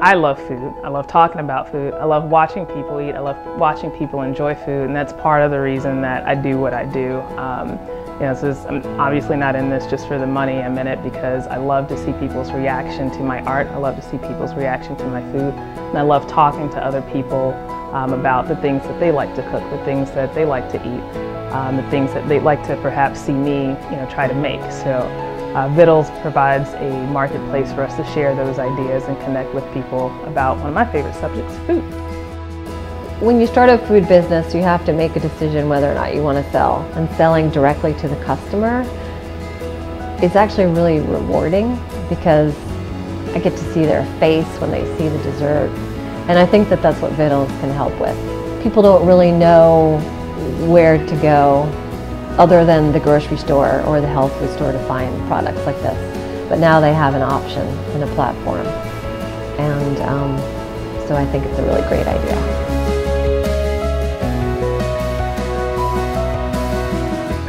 I love food. I love talking about food. I love watching people eat. I love watching people enjoy food, and that's part of the reason that I do what I do. I'm obviously not in this just for the money. I'm in it because I love to see people's reaction to my art. I love to see people's reaction to my food, and I love talking to other people about the things that they like to cook, the things that they like to eat, the things that they'd like to perhaps see me, try to make. So. Viddlz provides a marketplace for us to share those ideas and connect with people about one of my favorite subjects, food. When you start a food business, you have to make a decision whether or not you want to sell. And selling directly to the customer is actually really rewarding because I get to see their face when they see the dessert. And I think that that's what Viddlz can help with. People don't really know where to go other than the grocery store or the health food store to find products like this. But now they have an option and a platform. And so I think it's a really great idea.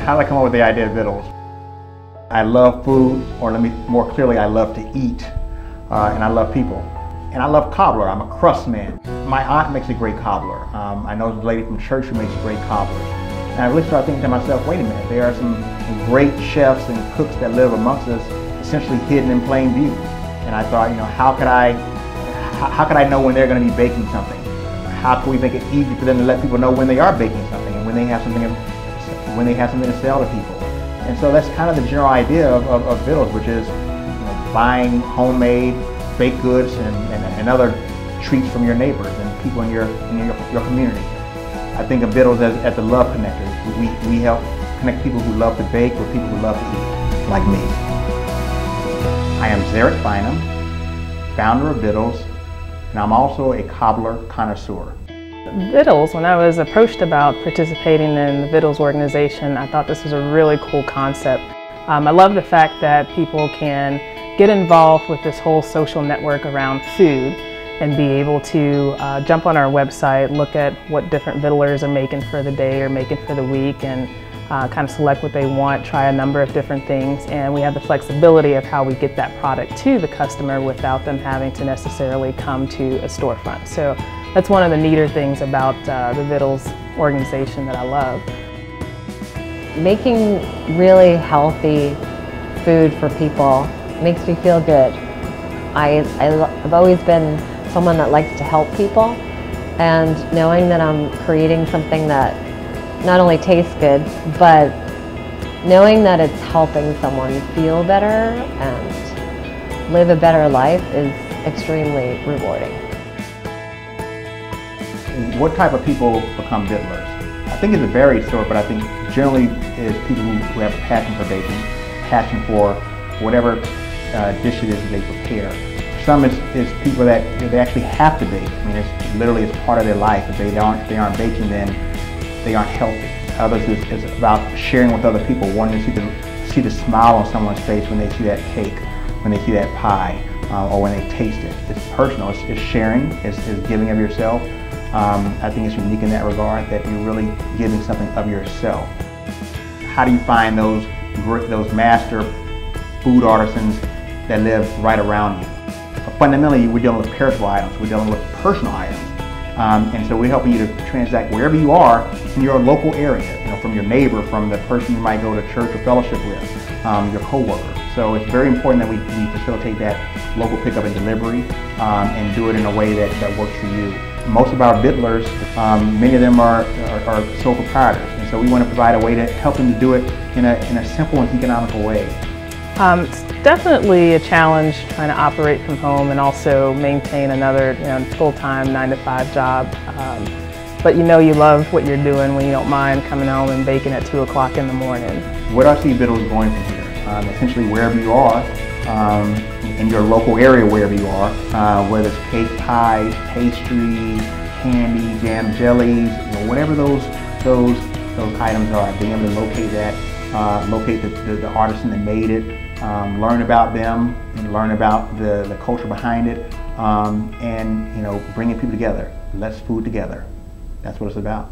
How did I come up with the idea of Viddlz? I love food, or let me more clearly, I love to eat, and I love people. And I love cobbler. I'm a crust man. My aunt makes a great cobbler. I know the lady from church who makes great cobblers. And I really started thinking to myself, wait a minute, there are some great chefs and cooks that live amongst us, essentially hidden in plain view. And I thought, how could I know when they're going to be baking something? How can we make it easy for them to let people know when they are baking something and when they have something to sell to people? And so that's kind of the general idea of Viddlz, which is buying homemade baked goods and other treats from your neighbors and people in your community. I think of Viddlz as the love connector. We help connect people who love to bake with people who love to eat, like me. I am Zarek Bynum, founder of Viddlz, and I'm also a cobbler connoisseur. Viddlz, when I was approached about participating in the Viddlz organization, I thought this was a really cool concept. I love the fact that people can get involved with this whole social network around food and be able to jump on our website, look at what different Viddlers are making for the day or making for the week, and kind of select what they want, try a number of different things, and we have the flexibility of how we get that product to the customer without them having to necessarily come to a storefront. So that's one of the neater things about the Viddlz organization that I love. Making really healthy food for people makes me feel good. I've always been someone that likes to help people, and knowing that I'm creating something that not only tastes good, but knowing that it's helping someone feel better and live a better life is extremely rewarding. What type of people become Viddlers? I think it's a varied story, but I think generally is people who have a passion for baking, passion for whatever dish it is that they prepare. Some is people that they actually have to bake. I mean, it's literally it's part of their life. If they aren't baking, then they aren't healthy. Others is about sharing with other people, wanting to see the smile on someone's face when they see that cake, when they see that pie, or when they taste it. It's personal. It's sharing. It's giving of yourself. I think it's unique in that regard, that you're really giving something of yourself. How do you find those master food artisans that live right around you? Fundamentally, we're dealing with perishable items. We're dealing with personal items. And so we're helping you to transact wherever you are in your local area, from your neighbor, from the person you might go to church or fellowship with, your coworker. So it's very important that we facilitate that local pickup and delivery and do it in a way that works for you. Most of our Viddlers, many of them are sole proprietors, and so we want to provide a way to help them to do it in a simple and economical way. It's definitely a challenge trying to operate from home and also maintain another full-time 9-to-5 job. But you love what you're doing when you don't mind coming home and baking at 2 o'clock in the morning. Where do I see Viddlz going from here? Essentially wherever you are, in your local area wherever you are, whether it's cake, pies, pastries, candy, jam, jellies, whatever those items are, being able to locate that, locate the artisan that made it, learn about them and learn about the culture behind it, and bringing people together. Let's food together. That's what it's about.